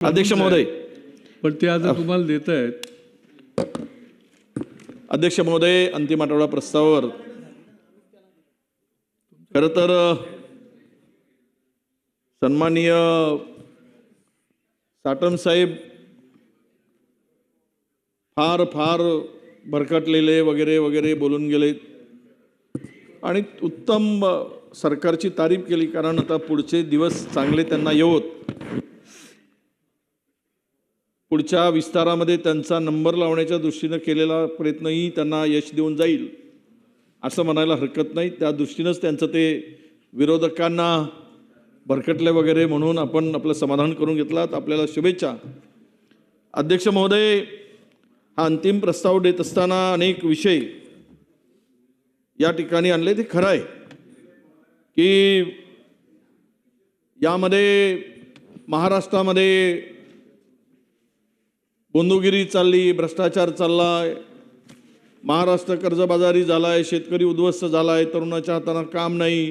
अध्यक्ष महोदय, पण ते आता तुम्हाला देत आहेत. अध्यक्ष महोदय, अंतिम आठवडा प्रस्तावावर खरं तर सन्माननीय साटम साहेब फार फार भरकटलेले वगैरे वगैरे बोलून गेले आणि उत्तम सरकारची तारीफ केली, कारण आता पुढचे दिवस चांगले त्यांना येवोत, पुढच्या विस्तारामध्ये त्यांचा नंबर लावण्याच्या दृष्टीनं केलेला प्रयत्नही त्यांना यश देऊन जाईल असं म्हणायला हरकत नाही. त्या दृष्टीनंच त्यांचं ते विरोधकांना भरकटले वगैरे म्हणून आपण आपलं समाधान करून घेतलात. आपल्याला शुभेच्छा. अध्यक्ष महोदय, हा अंतिम प्रस्ताव देत असताना अनेक विषय या ठिकाणी आणले. ते खरं आहे की यामध्ये महाराष्ट्रामध्ये बंधुगिरी चालली, भ्रष्टाचार चाललाय, महाराष्ट्र कर्जबाजारी झालाय, शेतकरी उद्ध्वस्त झालाय, तरुणाच्या हाताने काम नाही,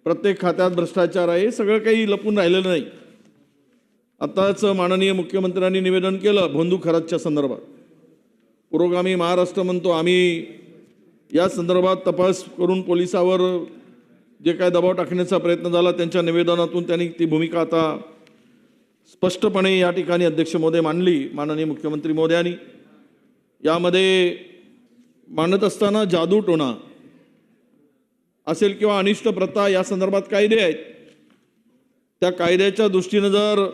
प्रत्येक खात्यात भ्रष्टाचार आहे, सगळं काही लपून राहिलेलं नाही. आताच माननीय मुख्यमंत्र्यांनी निवेदन केलं बंधू खरातच्या संदर्भात. पुरोगामी महाराष्ट्र म्हणतो आम्ही या संदर्भात तपास करून पोलिसावर जे काय दबाव टाकण्याचा प्रयत्न झाला त्यांच्या निवेदनातून त्यांनी ती भूमिका आता स्पष्टपणे या ठिकाणी अध्यक्ष महोदय मांडली. माननीय मुख्यमंत्री महोदयांनी यामध्ये मांडत असताना जादूटोणा असेल किंवा अनिष्ट प्रथा या संदर्भात कायदे आहेत, त्या कायद्याच्या दृष्टीनं जर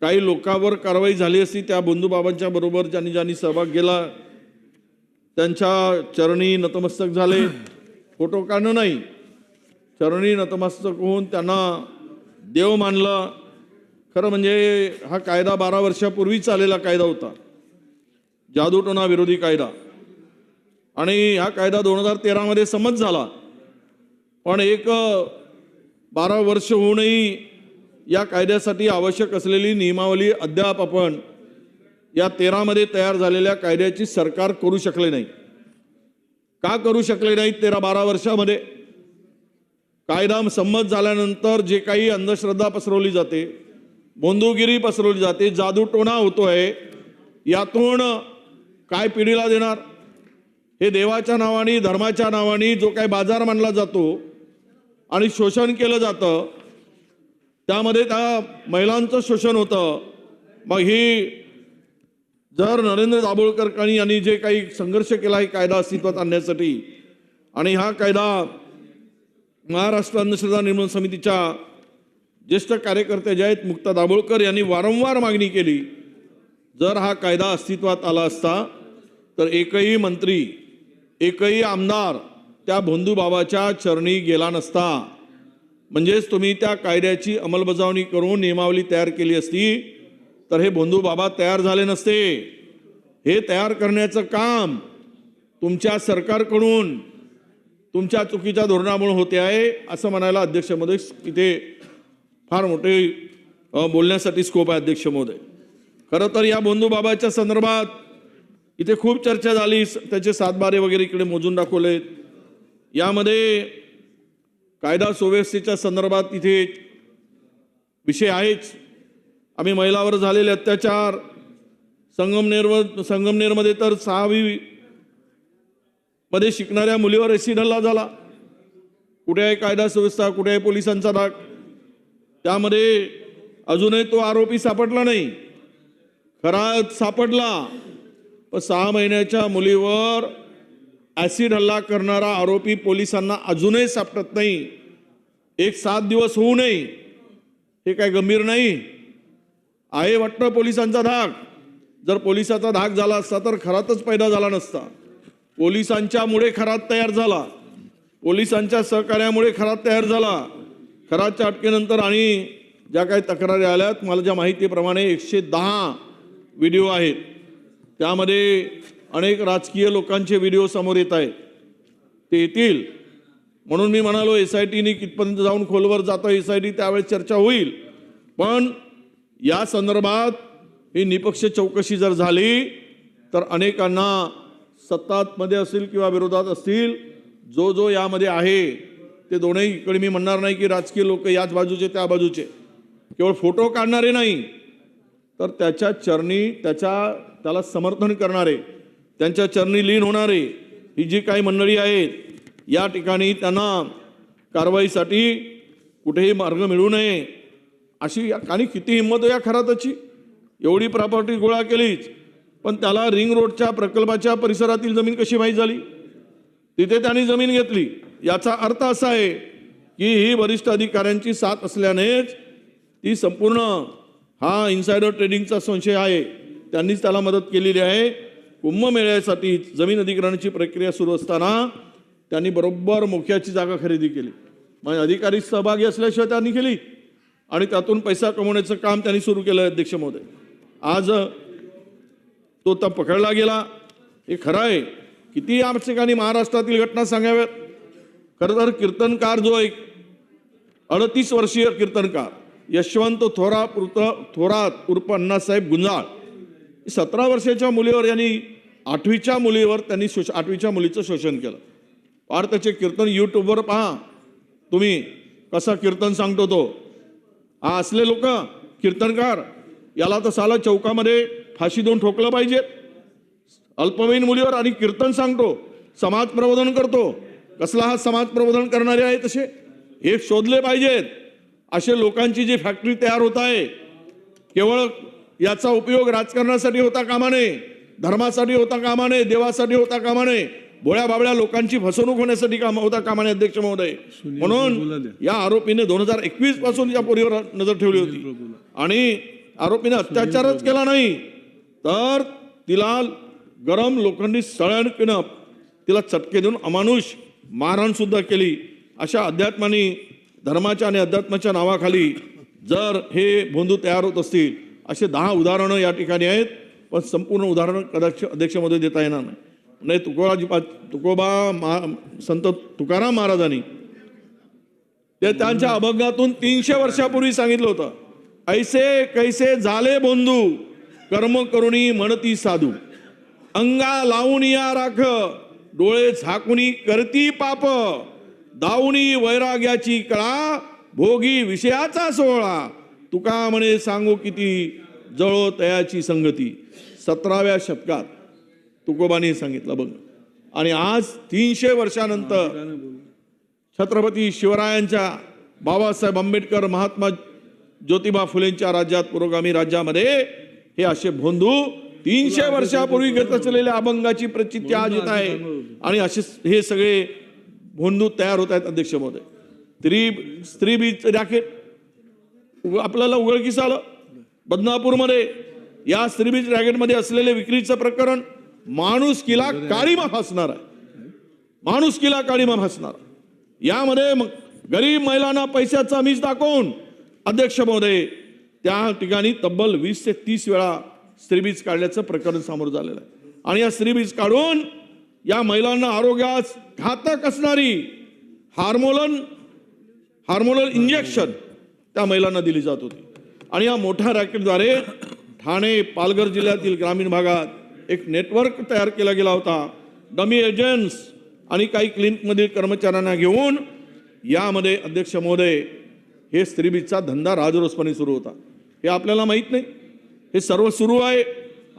काही लोकांवर कारवाई झाली असती, त्या बंधूबाबांच्या बरोबर ज्यांनी ज्यांनी सहभाग केला त्यांच्या चरणी नतमस्तक झाले. फोटो काढणं नाही, चरणी नतमस्तक होऊन त्यांना देव मानलं. खरं म्हणजे हा कायदा 12 वर्षापूर्वीच आलेला कायदा होता, जादूटोणा विरोधी कायदा, आणि हा कायदा 2013 मध्ये संमत झाला. पण 12 वर्ष होऊनही या कायद्यासाठी आवश्यक असलेली नियमावली अद्याप आपण या 13 मध्ये तयार झालेल्या कायद्याची सरकार करू शकले नाही. का करू शकले नाही? 13-12 वर्षामध्ये कायदा संमत झाल्यानंतर जे काही अंधश्रद्धा पसरवली जाते, बंधुगिरी पसरवली जाते, जादूटोणा होतोय, यातून काय पिढीला देणार? हे देवाच्या नावाने, धर्माच्या नावाने जो काही बाजार मानला जातो आणि शोषण केलं जातं, त्यामध्ये त्या महिलांचं शोषण होतं. मग ही जर नरेंद्र दाभोळकर यांनी जे काही संघर्ष केला हे कायदा अस्तित्वात आणण्यासाठी, आणि हा कायदा महाराष्ट्र अंधश्रद्धा निर्मूलन समितीच्या ज्येष्ठ कार्यकर्ते जे आहेत मुक्ता दाभोळकर यांनी वारंवार मागणी केली, जर हा कायदा अस्तित्वात आला असता तर एकही मंत्री, एकही आमदार त्या बंधूबाबाच्या चरणी गेला नसता. म्हणजेच तुम्ही त्या कायद्याची अंमलबजावणी करून नियमावली तयार केली असती तर हे बंधूबाबा तयार झाले नसते. हे तयार करण्याचं काम तुमच्या सरकारकडून तुमच्या चुकीच्या धोरणामुळे होते आहे असं म्हणायला अध्यक्ष महोदय इथे फार मोठे बोलण्यासाठी स्कोप आहे. अध्यक्ष महोदय, खरं तर या बंधूबाबाच्या संदर्भात इथे खूप चर्चा झाली, त्याचे 7-12 वगैरे इकडे मोजून दाखवलेत. यामध्ये कायदा सुव्यवस्थेच्या संदर्भात इथे विषय आहेच. आम्ही महिलावर झालेले अत्याचार, संगमनेरमध्ये तर 6वी मध्ये शिकणाऱ्या मुलीवर ॲसिड हल्ला झाला. कुठे आहे कायदा सुव्यवस्था, कुठे आहे पोलिसांचा धाक? त्यामध्ये अजूनही तो आरोपी सापडला नाही. खरा सापडला, पण 6 महिन्याच्या मुलीवर ॲसिड हल्ला करणारा आरोपी पोलिसांना अजूनही सापडत नाही. 7 दिवस होऊ नये, हे काय गंभीर नाही आहे वाटतं पोलिसांचा धाक. जर पोलिसाचा धाक झाला असता तर खरातच पैदा झाला नसता. पोलिसांच्यामुळे खरात तयार झाला, पोलिसांच्या सहकार्यामुळे खरात तयार झाला. खराच्या अटकेनंतर आणि ज्या काही तक्रारी आल्यात, मला ज्या माहितीप्रमाणे 110 व्हिडिओ आहेत, त्यामध्ये अनेक राजकीय लोकांचे व्हिडिओ समोर येत आहेत. ते येतील म्हणून मी म्हणालो SITनी कितपर्यंत जाऊन खोलवर जातं SIT, त्यावेळेस चर्चा होईल. पण या संदर्भात ही निपक्ष चौकशी जर झाली तर अनेकांना सत्तामध्ये असतील किंवा विरोधात असतील, जो यामध्ये आहे ते दोन्ही इकडे मी म्हणणार नाही की राजकीय लोक याच बाजूचे त्या बाजूचे, केवळ फोटो काढणारे नाही, तर त्याच्या चरणी त्याला समर्थन करणारे, त्यांच्या चरणी लीन होणारे ही जी काही मंडळी आहेत, या ठिकाणी त्यांना कारवाईसाठी कुठेही मार्ग मिळू नये अशी आणि किती हिंमत या खराताची, एवढी प्रॉपर्टी गोळा केलीच, पण त्याला रिंग रोडच्या प्रकल्पाच्या परिसरातील जमीन कशी माहीत झाली? तिथे त्यांनी जमीन घेतली. याचा अर्थ असा आहे की ही वरिष्ठ अधिकाऱ्यांची साथ असल्यानेच ती संपूर्ण हा इन्सायडर ट्रेडिंगचा संशय आहे, त्यांनीच त्याला मदत केलेली आहे. कुंभमेळ्यासाठी जमीन अधिग्रहणाची प्रक्रिया सुरू असताना त्यांनी बरोबर मोक्याची जागा खरेदी केली. म्हणजे अधिकारी सहभागी असल्याशिवाय त्यांनी केली आणि त्यातून पैसा कमवण्याचं काम त्यांनी सुरू केलं. अध्यक्ष महोदय, आज तो तर पकडला गेला, हे खरं आहे. किती या ठिकाणी महाराष्ट्रातील घटना सांगाव्यात. खरं तर कीर्तनकार जो एक 38 वर्षीय कीर्तनकार यशवंत थोरात उर्फ अण्णासाहेब गुंजाळ, 17 वर्षाच्या मुलीवर यांनी 8वीच्या मुलीवर त्यांनी 8वीच्या मुलीचं शोषण केलं. फार त्याचे कीर्तन यूट्यूबवर पहा तुम्ही, कसं कीर्तन सांगतो तो. हा असले लोक कीर्तनकार, याला तर साला चौकामध्ये फाशी देऊन ठोकलं पाहिजे. अल्पवयीन मुलीवर आणि कीर्तन सांगतो, समाज प्रबोधन करतो. कसला हा समाज प्रबोधन करणारे आहे तसे हे शोधले पाहिजेत. असे लोकांची जी फॅक्टरी तयार होत आहे, केवळ याचा उपयोग राजकारणासाठी होता कामा नये, धर्मासाठी होता कामा नये, देवासाठी होता कामा नये, भोळ्या बाबळ्या लोकांची फसवणूक होण्यासाठी होता कामा नये. अध्यक्ष महोदय, म्हणून या आरोपीने 2021 पासून या पोरीवर नजर ठेवली होती आणि आरोपीने अत्याचारच केला नाही तर तिला गरम लोखंडी सळ्यानं तिला चटके देऊन अमानुष मारहाण सुद्धा केली. अशा अध्यात्मानी, धर्माच्या आणि अध्यात्माच्या नावाखाली जर हे भोंदू तयार होत असतील, असे 10 उदाहरणं या ठिकाणी आहेत. पण संपूर्ण उदाहरणं कदाचित अध्यक्षमध्ये देता येणार नाही. संत तुकाराम महाराजांनी ते त्यांच्या अभंगातून 300 वर्षापूर्वी सांगितलं होतं, ऐसे कैसे झाले बोंधू कर्म करुणी म्हणती साधू, अंगा लावून या राख डोळे झाकुनी करती पाप, दावणी वैराग्याची कळा भोगी विषयाचा सोहळा, तुका म्हणे सांगू किती जळो तयाची संगती. 17व्या शतकात तुकोबांनी सांगितलं बघ. आणि आज 300 वर्षानंतर छत्रपती शिवरायांच्या, बाबासाहेब आंबेडकर, महात्मा ज्योतिबा फुलेंच्या राज्यात, पुरोगामी राज्यामध्ये हे असे भोंदू 300 वर्षापूर्वी घेत असलेल्या अभंगाची प्रचिती आज येत आहे. आणि असे हे सगळे भोंदू तयार होत आहेत. अध्यक्ष महोदय, स्त्री बीज रॅकेट आपल्याला उघडकीस आलं. बदनापूरमध्ये या स्त्री बीज रॅकेटमध्ये असलेले विक्रीचं प्रकरण माणुसकीला काळीमा फासणार आहे. माणुसकीला काळीमा फासणार. यामध्ये गरीब महिलांना पैशाचा मीच दाखवून अध्यक्ष महोदय त्या ठिकाणी तब्बल 20 ते 30 वेळा स्त्रीबीज काढल्याचं प्रकरण समोर झालेलं आहे. आणि या स्त्रीबीज काढून या महिलांना आरोग्यास घातक असणारी हार्मोनल इंजेक्शन त्या महिलांना दिली जात होती. आणि या मोठ्या रॅकेटद्वारे ठाणे, पालघर जिल्ह्यातील ग्रामीण भागात एक नेटवर्क तयार केला गेला होता. डमी एजंट्स आणि काही क्लिनिकमधील कर्मचाऱ्यांना घेऊन यामध्ये अध्यक्ष महोदय हे स्त्रीबीजचा धंदा राजरोसपणे सुरू होता. हे आपल्याला माहीत नाही, हे सर्व सुरू आहे.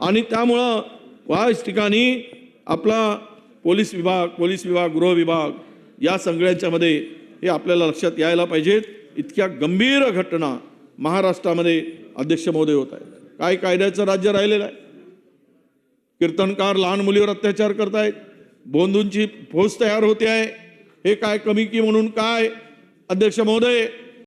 आणि त्यामुळं याच ठिकाणी आपला पोलीस विभाग, गृह विभाग या सगळ्यांच्यामध्ये हे आपल्याला लक्षात यायला पाहिजेत. इतक्या गंभीर घटना महाराष्ट्रामध्ये अध्यक्ष महोदय होत आहे. काय कायद्याचं राज्य राहिलेलं आहे. कीर्तनकार लहान मुलीवर अत्याचार करतायत, भोंदूंची फौज तयार होते आहे. हे काय कमी की म्हणून काय अध्यक्ष महोदय